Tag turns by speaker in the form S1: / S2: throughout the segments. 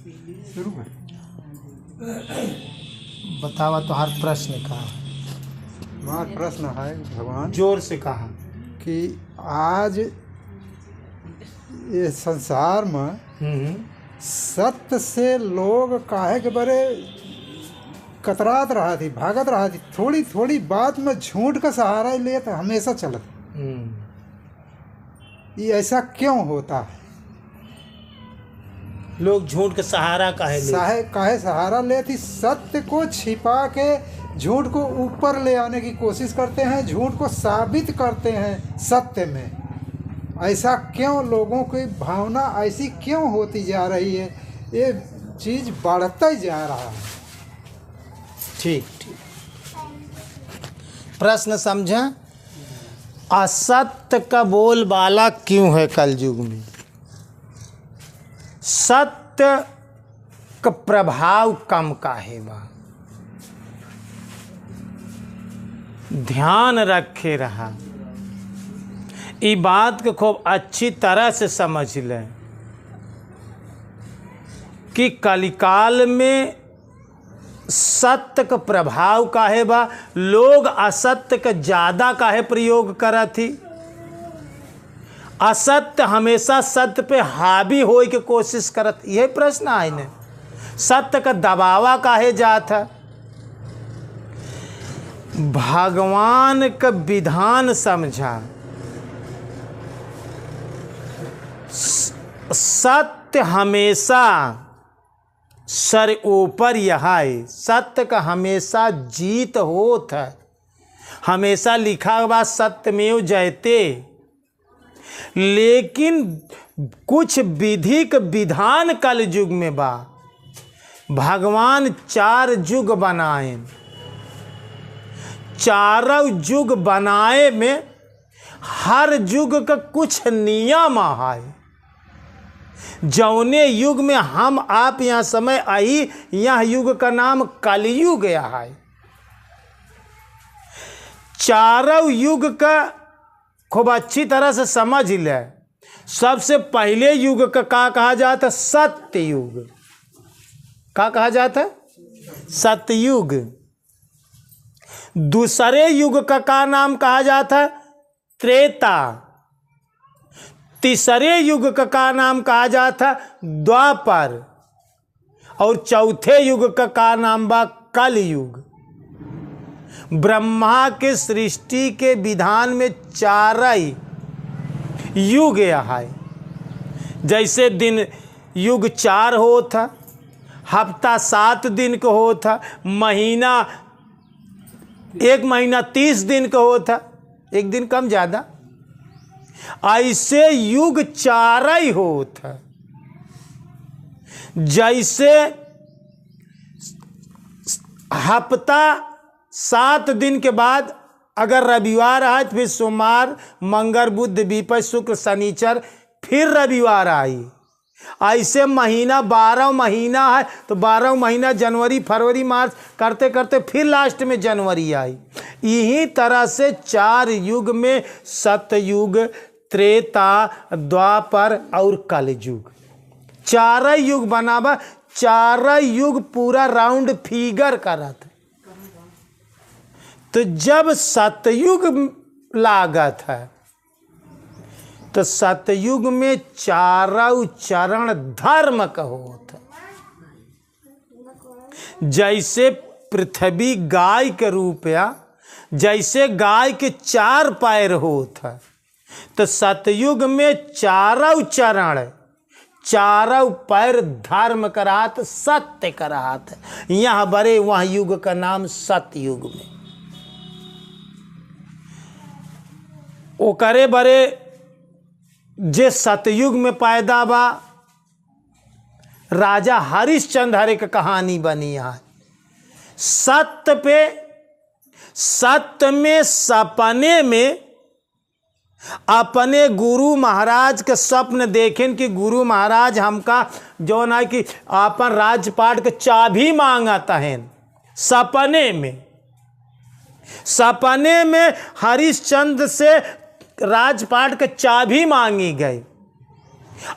S1: शुरू में
S2: बतावा तो हर प्रश्न का
S1: हमारा प्रश्न है भगवान
S2: जोर से कहा
S1: कि आज ये संसार में सत्य से लोग काहे के बड़े कतरात रहा थी, भागत रहा थी, थोड़ी थोड़ी बात में झूठ का सहारा ही ले तो हमेशा चलत। ये ऐसा क्यों होता है?
S2: लोग झूठ का सहारा काहे
S1: सहारा लेती, सत्य को छिपा के झूठ को ऊपर ले आने की कोशिश करते हैं, झूठ को साबित करते हैं सत्य में। ऐसा क्यों लोगों की भावना ऐसी क्यों होती जा रही है? ये चीज बढ़ता ही जा रहा है।
S2: ठीक ठीक, प्रश्न समझा। असत्य का बोलबाला क्यों है कलयुग में? सत्य का प्रभाव कम काहे बा? ध्यान रखे रहा, ई बात को खूब अच्छी तरह से समझ लें कि कलिकाल में सत्य का प्रभाव काहे बा, लोग असत्य का ज़्यादा काहे प्रयोग करा थी। असत्य हमेशा सत्य पे हावी होए के कोशिश करत, यही प्रश्न है ने। सत्य का दबावा काहे जात है? भगवान का विधान समझा, सत्य हमेशा सर ऊपर यह है, सत्य का हमेशा जीत होत है। हमेशा लिखा हुआ सत्यमेव जयते, लेकिन कुछ विधि का विधान कल युग में बा। भगवान 4 युग बनाए, चारों युग बनाए में हर युग का कुछ नियम है। जौने युग में हम आप यहाँ समय आई, यह युग का नाम कलयुग है। चारों युग का खूब अच्छी तरह से समझ ले। सबसे पहले युग का क्या कहा जाता? सत्ययुग। क्या कहा जाता? सतयुग। दूसरे युग का क्या नाम कहा जाता? त्रेता। तीसरे युग का क्या नाम कहा जाता? द्वापर। और चौथे युग का क्या नाम बा? कलयुग। ब्रह्मा के सृष्टि के विधान में 4 युग है। जैसे दिन युग 4 होता, हफ्ता 7 दिन का होता, महीना 1 महीना 30 दिन का होता, एक दिन कम ज़्यादा। ऐसे युग 4 होता। जैसे हफ्ता 7 दिन के बाद अगर रविवार आए तो फिर सोमवार, मंगल, बुध, विपद, शुक्र, शनिचर, फिर रविवार आई। ऐसे महीना 12 महीना है तो 12 महीना जनवरी, फरवरी, मार्च करते करते फिर लास्ट में जनवरी आई। यही तरह से 4 युग में सतयुग, त्रेता, द्वापर और कलयुग 4 युग बनावा। 4 युग पूरा राउंड फिगर करत। तो जब सतयुग लागत है तो सतयुग में 4 चरण धर्म का होता। जैसे पृथ्वी गाय के रूप या जैसे गाय के 4 पैर होता, तो सतयुग में 4 चरण, 4 पैर धर्म करात, सत्य करात। यहाँ बड़े वह युग का नाम सतयुग में। ओ करे बड़े जे सतयुग में पैदा बा, राजा हरिश्चंद्र की कहानी बनी है। सत्य पे, सत्य में सपने में अपने गुरु महाराज के स्वप्न देखें कि गुरु महाराज हमका जो ना कि अपन राजपाट के चाबी मांगता है। सपने में हरिश्चंद्र से राजपाट के चाबी मांगी गई।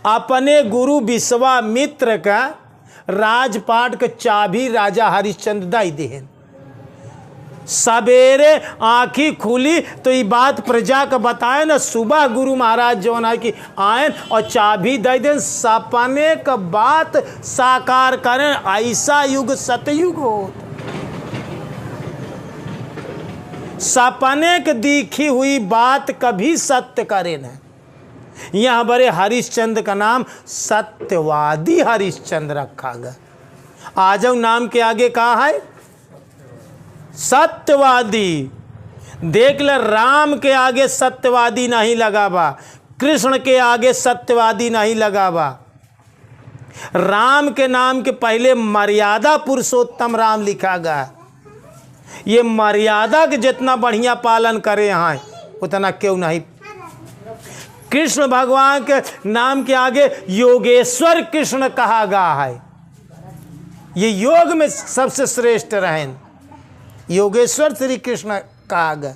S2: अपने गुरु विश्वामित्र का राजपाट के चाबी राजा हरिश्चंद्र दाई देहन। सवेरे आँखी खुली तो ये बात प्रजा को बताए न, सुबह गुरु महाराज जो है कि आए और चाबी दे दें, सपने का बात साकार करें। ऐसा युग सतयुग हो, सपने के दिखी हुई बात कभी सत्य करे न। यहाँ बड़े हरिश्चंद्र का नाम सत्यवादी हरिश्चंद्र रखा गया। आ जाओ, नाम के आगे कहा है सत्यवादी। देख ले, राम के आगे सत्यवादी नहीं लगा बा, कृष्ण के आगे सत्यवादी नहीं लगा बा। राम के नाम के पहले मर्यादा पुरुषोत्तम राम लिखा गया। ये मर्यादा के जितना बढ़िया पालन करे हैं उतना क्यों नहीं। कृष्ण भगवान के नाम के आगे योगेश्वर कृष्ण कहा गया है। ये योग में सबसे श्रेष्ठ रहें, योगेश्वर श्री कृष्ण कहा गया।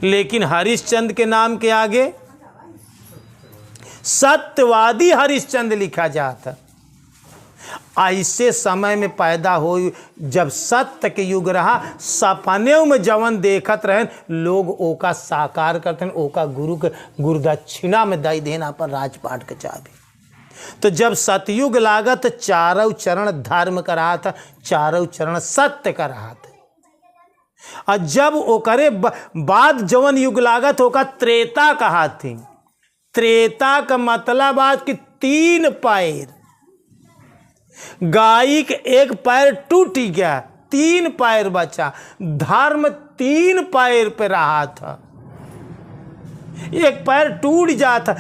S2: लेकिन हरिश्चंद्र के नाम के आगे सत्यवादी हरिश्चंद्र लिखा जाता। ऐसे समय में पैदा हो जब सत्य के युग रहा, सपने में जवन देखत रहे लोग ओका साकार करते हैं, ओका गुरु के गुरुदक्षिणा में दई देना पर राजपाट के चाबी। तो जब सतयुग लागत चारों चरण धर्म का रहा था, चारों चरण सत्य का रहा था। और जब ओकरे बाद जवन युग लागत होका त्रेता कहा थी। त्रेता का मतलब आज कि 3 पैर, गाय के एक पैर टूट गया, 3 पैर बचा। धर्म 3 पैर पे रहा था, एक पैर टूट जाता।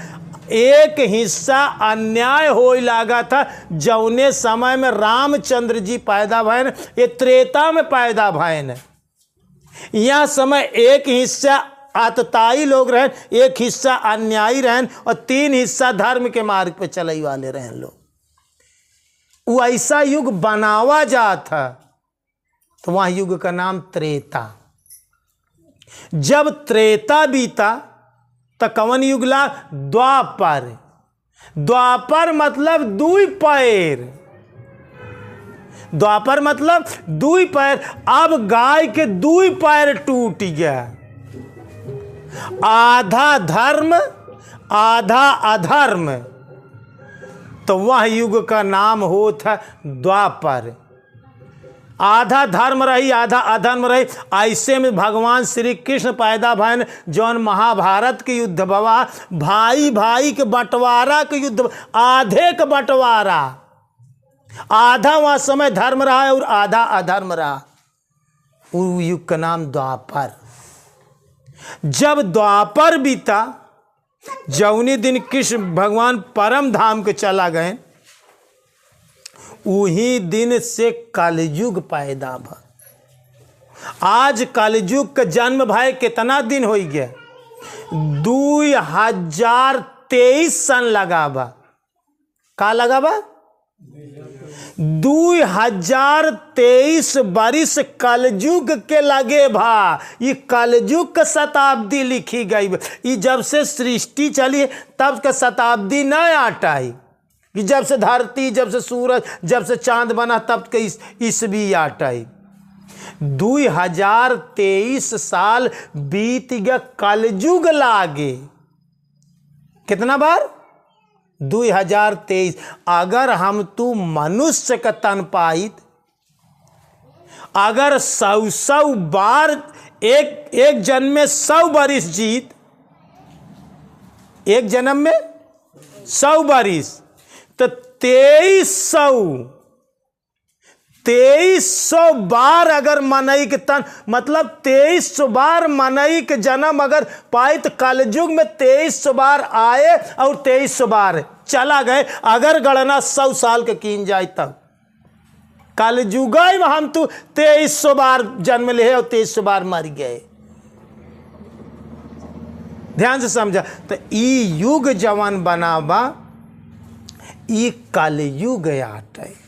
S2: एक हिस्सा अन्याय हो लगा था। जौने समय में रामचंद्र जी पैदा भयन, ये त्रेता में पैदा भयन। यह समय एक हिस्सा आतताई लोग रहें, एक हिस्सा अन्यायी रहें और 3 हिस्सा धर्म के मार्ग पे चलई वाले रहें लोग। वो ऐसा युग बनावा जाता, तो वह युग का नाम त्रेता। जब त्रेता बीता तो कवन युग ला? द्वापर। द्वापर मतलब 2 पैर, द्वापर मतलब 2 पैर। अब गाय के 2 पैर टूट गया, आधा धर्म आधा अधर्म, तो वह युग का नाम होता द्वापर। आधा धर्म रही आधा अधर्म रही। ऐसे में भगवान श्री कृष्ण पैदा भयन, जौन महाभारत के युद्ध बवा, भाई भाई के बंटवारा के युद्ध, आधे के बंटवारा, आधा वह समय धर्म रहा और आधा अधर्म रहा। उस युग का नाम द्वापर। जब द्वापर बीता, जौनी दिन कृष्ण भगवान परम धाम के चला गए, उही दिन से कलयुग पैदा भा। आज कलयुग का जन्म भाई कितना दिन हो गया? 2023 सन लगा बा। का लगा बा? 2023 बरिस कलयुग के लगे भा। ये कलयुग का शताब्दी लिखी गई। ये जब से सृष्टि चली तब का शताब्दी न आटाई, कि जब से धरती, जब से सूरज, जब से चांद बना तब के ईस्वी आटाई। 2023 साल बीत गया, कलयुग लागे। कितना बार? 2023। अगर हम तू मनुष्य का तन पाइत, अगर 100 बार एक जन्म में 100 बरिस जीत, एक जन्म में 100 बरिस, तो 2300 बार अगर मनई के तन, मतलब 2300 बार मनई के जन्म अगर पाई, तो कलयुग में 2300 बार आए और 2300 बार चला गए। अगर गणना 100 साल के कीन जाए तब कलयुग में हम तो 2300 बार जन्म ले और 2300 बार मर गए। ध्यान से समझा। तो ई युग जवान बनावा, ई कलयुग आटे।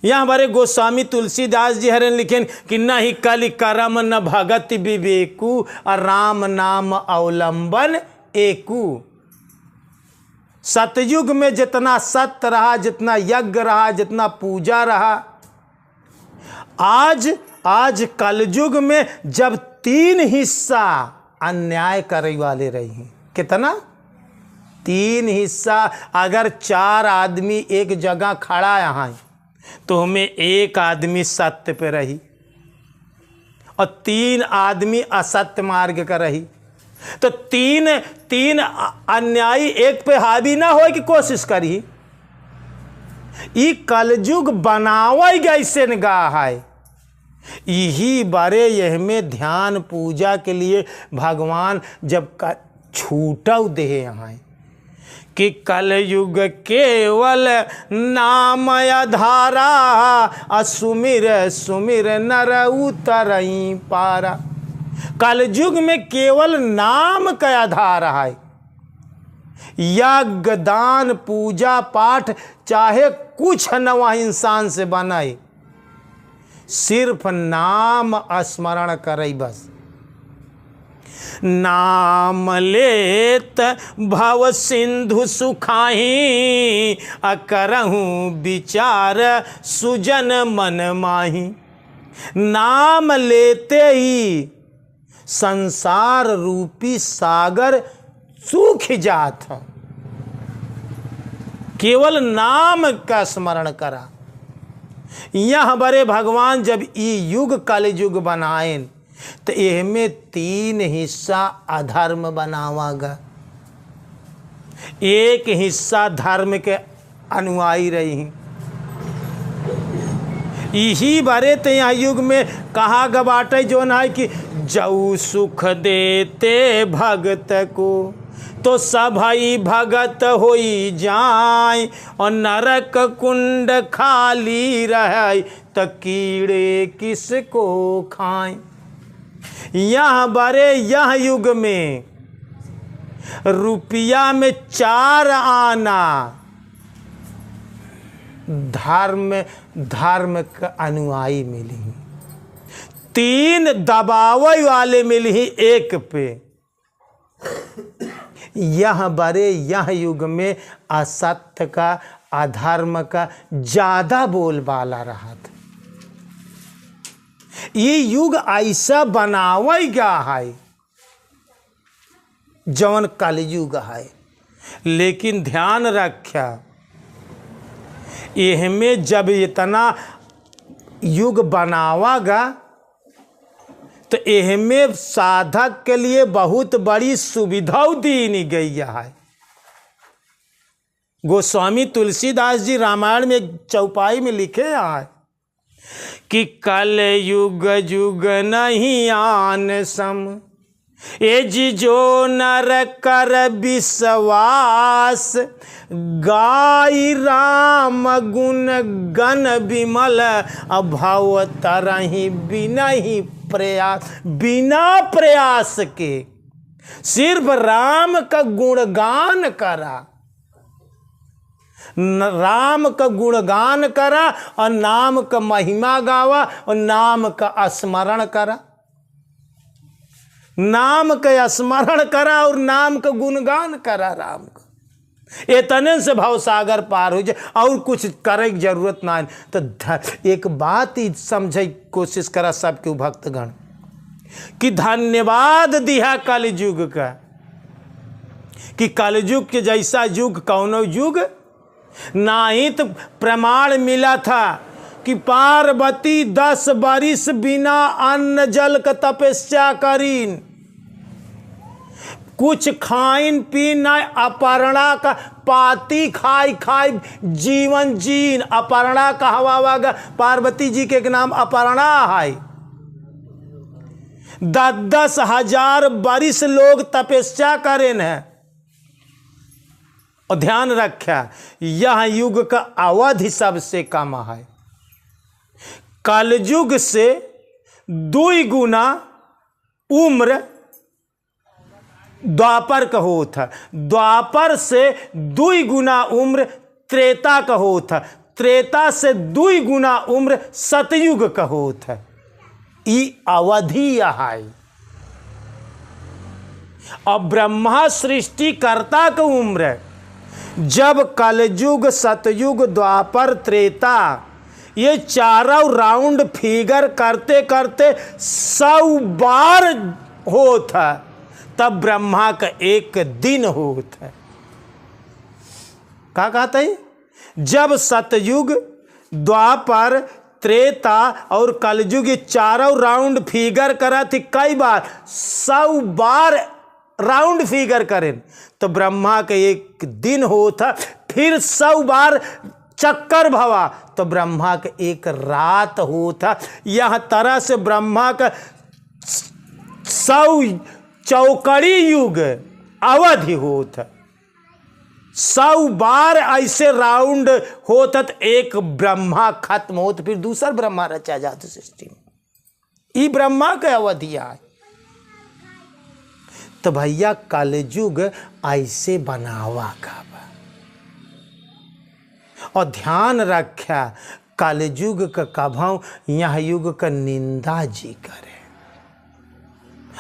S2: यहाँ हमारे गोस्वामी तुलसीदास जी हरन लिखें कि न ही कलि करम न भगत विवेकु, और राम नाम अवलंबन एकू। सतयुग में जितना सत्य रहा, जितना यज्ञ रहा, जितना पूजा रहा, आज कलयुग में जब 3 हिस्सा अन्याय करे वाले रही, कितना 3 हिस्सा। अगर 4 आदमी एक जगह खड़ा यहाँ तो हमें 1 आदमी सत्य पे रही और 3 आदमी असत्य मार्ग का रही, तो तीन अन्यायी एक पे हावी ना हो की कोशिश करी। ई कलयुग बनावे गैसे गाह है। यही बारे यह में ध्यान पूजा के लिए भगवान जब छूटव दे यहाँ कि कलयुग केवल नाम आधारा, असुमिर सुमिर नर उतरई पारा। कलयुग में केवल नाम का आधार है। यज्ञ दान पूजा पाठ चाहे कुछ न वह इंसान से बनाए, सिर्फ नाम स्मरण करे बस। नाम लेत भव सिंधु सुखाही, अकरहूँ विचार सुजन मन माही। नाम लेते ही संसार रूपी सागर सूख जात। केवल नाम का स्मरण करा। यह बड़े भगवान जब ये युग कलयुग बनाए तो इनमें 3 हिस्सा अधर्म बनावागा, 1 हिस्सा धर्म के अनुयायी रही। यही बारे तो यहाँ युग में कहा ग बाटे जो ना कि जऊ सुख देते भगत को, तो सभई भगत होई जाए, और नरक कुंड खाली रहे, तो कीड़े किसको खाएं। यह बड़े यह युग में रुपया में 4 आना धर्म का अनुयायी मिली, 3 दबावे वाले मिली 1 पे। यह बड़े यह युग में असत्य का अधर्म का ज्यादा बोलबाला रहा था। ये युग ऐसा बनावेगा है जवन कलयुग है। लेकिन ध्यान रखा, इनमें जब इतना युग बनावागा तो इनमें साधक के लिए बहुत बड़ी सुविधा दी गई है। गोस्वामी तुलसीदास जी रामायण में एक चौपाई में लिखे हैं कि कल युग युग नहीं आन सम, ए जी जो नर कर विश्वास, गाई राम गुण गण विमल, अभाव तरही बिनहि प्रयास। बिना प्रयास के सिर्फ राम का गुणगान करा, राम का गुणगान करा और नाम का महिमा गावा और नाम का स्मरण करा, नाम का स्मरण करा और नाम का गुणगान करा राम का। इतने से भवसागर पार हो जाए और कुछ करे की जरूरत ना है। तो एक बात ही समझे कोशिश करा सबके भक्तगण कि धन्यवाद दिया कलयुग का, कि कलयुग के जैसा युग कौनो युग ना ही। तो प्रमाण मिला था कि पार्वती 10 बरिस बिना अन्न जल का तपस्या करीन, कुछ खाइन पीन न, अपर्णा का पाती खाई खाई जीवन जीन। अपर्णा कहवागा पार्वती जी के नाम अपर्णा है। 10 हजार बरिस लोग तपस्या करें हैं। और ध्यान रखा, यह युग का अवधि सबसे कम है। कलयुग से 2 गुना उम्र द्वापर का होता, द्वापर से 2 गुना उम्र त्रेता का होता, त्रेता से 2 गुना उम्र सतयुग का होता। ये अवधि है। और ब्रह्मा सृष्टिकर्ता का उम्र जब कलयुग, सतयुग, द्वापर, त्रेता ये चारों राउंड फिगर करते करते 100 बार होता, तब ब्रह्मा का एक दिन होता। क्या कहता है? जब सतयुग, द्वापर, त्रेता और कलयुग ये चारों राउंड फिगर करा थी, कई बार 100 बार राउंड फिगर करें तो ब्रह्मा का एक दिन होता। फिर 100 बार चक्कर भवा तो ब्रह्मा का एक रात होता। यह तरह से ब्रह्मा का 100 चौकड़ी युग अवधि होता। 100 बार ऐसे राउंड होता तो एक ब्रह्मा खत्म होता, फिर दूसरा ब्रह्मा रचा जाता सृष्टि में। ये ब्रह्मा का अवधि है। तो भैया कलयुग ऐसे बनावा का बा। और ध्यान रखा कलयुग का कभौ यह युग का निंदा जी करे।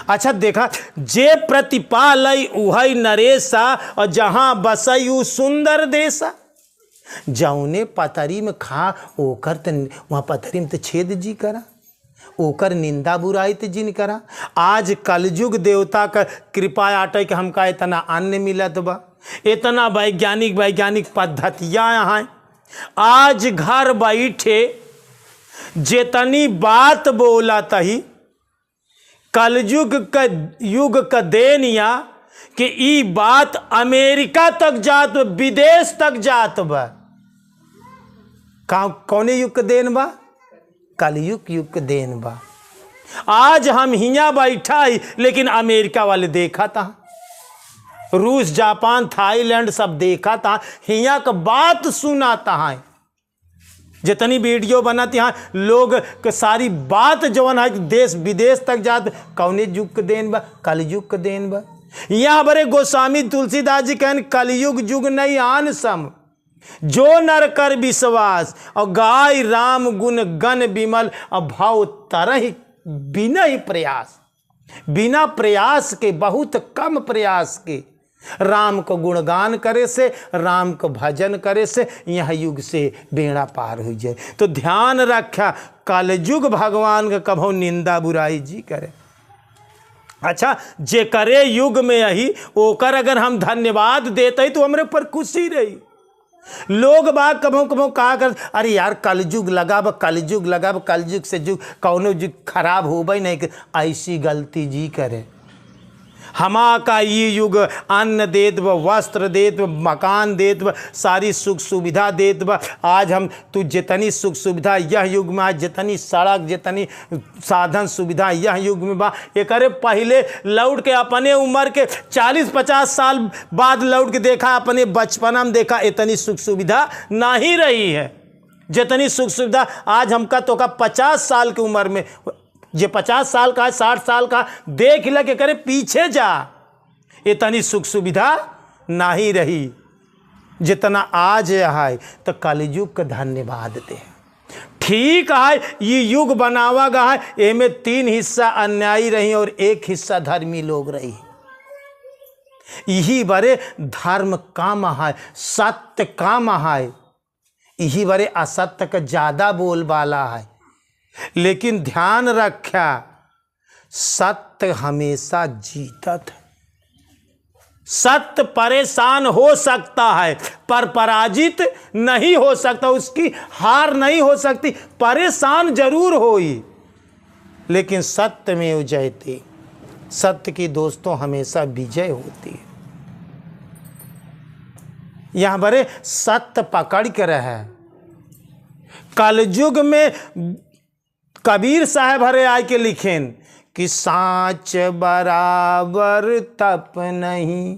S2: अच्छा देखा, जे प्रतिपालय उहै नरेशा और जहां बसई उ सुंदर देशा। जौने पतरी में खा ओकर तो वहाँ पतरी में तो छेद जी करा, ओकर निंदा बुराई तो जिन करा। आज कलयुग देवता का कृपा आटे के हमका इतना अन्न मिलत बा, इतना वैज्ञानिक पद्धतियाँ हैं। आज घर बैठे जितनी बात बोला तही कलयुग का युग का देन या कि ई बात अमेरिका तक जात, विदेश तक जात बा। कौने युग का देन बा? कलयुग युग का देन बा। आज हम हिया बैठा ही लेकिन अमेरिका वाले देखा था, रूस, जापान, थाईलैंड सब देखा था, हिया का बात सुनाता है। जितनी वीडियो बनाती हैं लोग के सारी बात जवन है देश विदेश तक जात, कौने युग का देन बा? कलयुग का देन बा। यहाँ बड़े गोस्वामी तुलसीदास जी कहन कलयुग युग नहीं आन सम, जो नर कर विश्वास और गाय राम गुण गण विमल और भाव तरह बिना ही प्रयास। बिना प्रयास के, बहुत कम प्रयास के राम को गुणगान करे से, राम को भजन करे से यह युग से बेड़ा पार हो जाए। तो ध्यान रखा कलयुग भगवान का कभो निंदा बुराई जी करे। अच्छा, जे करे युग में यही ओकर अगर हम धन्यवाद देते तो हमारे पर खुशी रही। लोग बाग कभो कभो कहा कर, अरे यार कलयुग लगाब, कलयुग लगाब, कलयुग से युग कौनो युग खराब हो भाई नहीं। ऐसी गलती जी करे। हमा का ये युग अन्न देत ब, वस्त्र देत ब, मकान देत ब, सारी सुख सुविधा देत ब। आज हम तू जितनी सुख सुविधा यह युग में, आज जितनी सड़क, जितनी साधन सुविधा यह युग में बा, ये करे पहले लौट के अपने उम्र के 40-50 साल बाद लौट के देखा, अपने बचपना में देखा, इतनी सुख सुविधा नहीं रही है जितनी सुख सुविधा आज हमका तो का 50 साल की उम्र में। जे 50 साल का है, 60 साल का, देख ल के करे पीछे जा, इतनी सुख सुविधा नहीं रही जितना आज है। तो कलयुग का धन्यवाद दे। ठीक है, ये युग बनावा गया है, इनमें 3 हिस्सा अन्यायी रही और 1 हिस्सा धर्मी लोग रही। यही बड़े धर्म काम है, सत्य काम है। यही बड़े असत्य का ज्यादा बोलबाला है। लेकिन ध्यान रखा सत्य हमेशा जीतत है। सत्य परेशान हो सकता है पर पराजित नहीं हो सकता, उसकी हार नहीं हो सकती। परेशान जरूर होई लेकिन सत्य में जयते। सत्य की दोस्तों हमेशा विजय होती है। यहां बड़े सत्य पकड़ कर रहे। कलयुग में कबीर साहब हरे आय के लिखें कि साँच बराबर तप नहीं,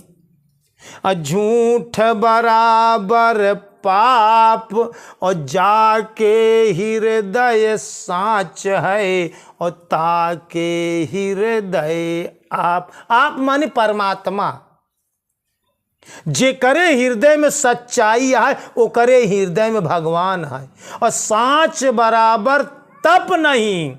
S2: झूठ बराबर पाप, और जाके हृदय साँच है और ताके हृदय आप। आप माने परमात्मा। जे करे हृदय में सच्चाई है वो करे हृदय में भगवान है। और साँच बराबर तप नहीं।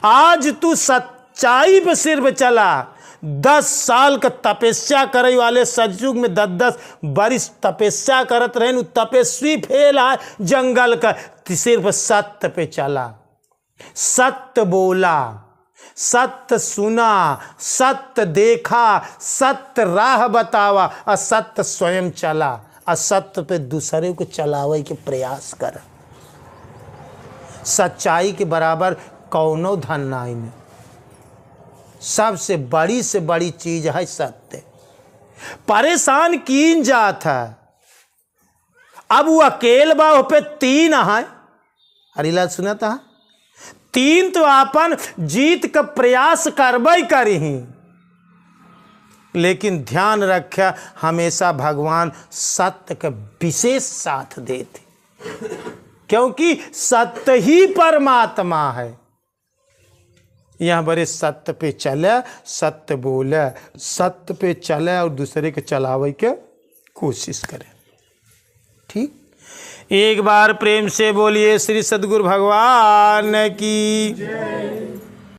S2: आज तू सच्चाई पे सिर्फ चला 10 साल का तपस्या करे वाले सतयुग में 10-10 बरिस तपस्या करत रहे। उ तपस्वी फेल है जंगल का, सिर्फ सत्य पे चला, सत्य बोला, सत्य सुना, सत्य देखा, सत्य राह बतावा, असत्य स्वयं चला, असत्य पे दूसरे को चलावे के प्रयास कर। सच्चाई के बराबर कौनो धन नहीं में। सबसे बड़ी से बड़ी चीज है सत्य। परेशान कीन जात है। अब वो अकेल बा पे 3 है। हरिलाल सुना था 3 तो अपन जीत का प्रयास करबई करी, लेकिन ध्यान रखे हमेशा भगवान सत्य का विशेष साथ देते, क्योंकि सत्य ही परमात्मा है। यहाँ बड़े सत्य पे चले, सत्य बोले, सत्य पे चले और दूसरे के चलावे के कोशिश करे। ठीक, एक बार प्रेम से बोलिए श्री सद्गुरु भगवान की।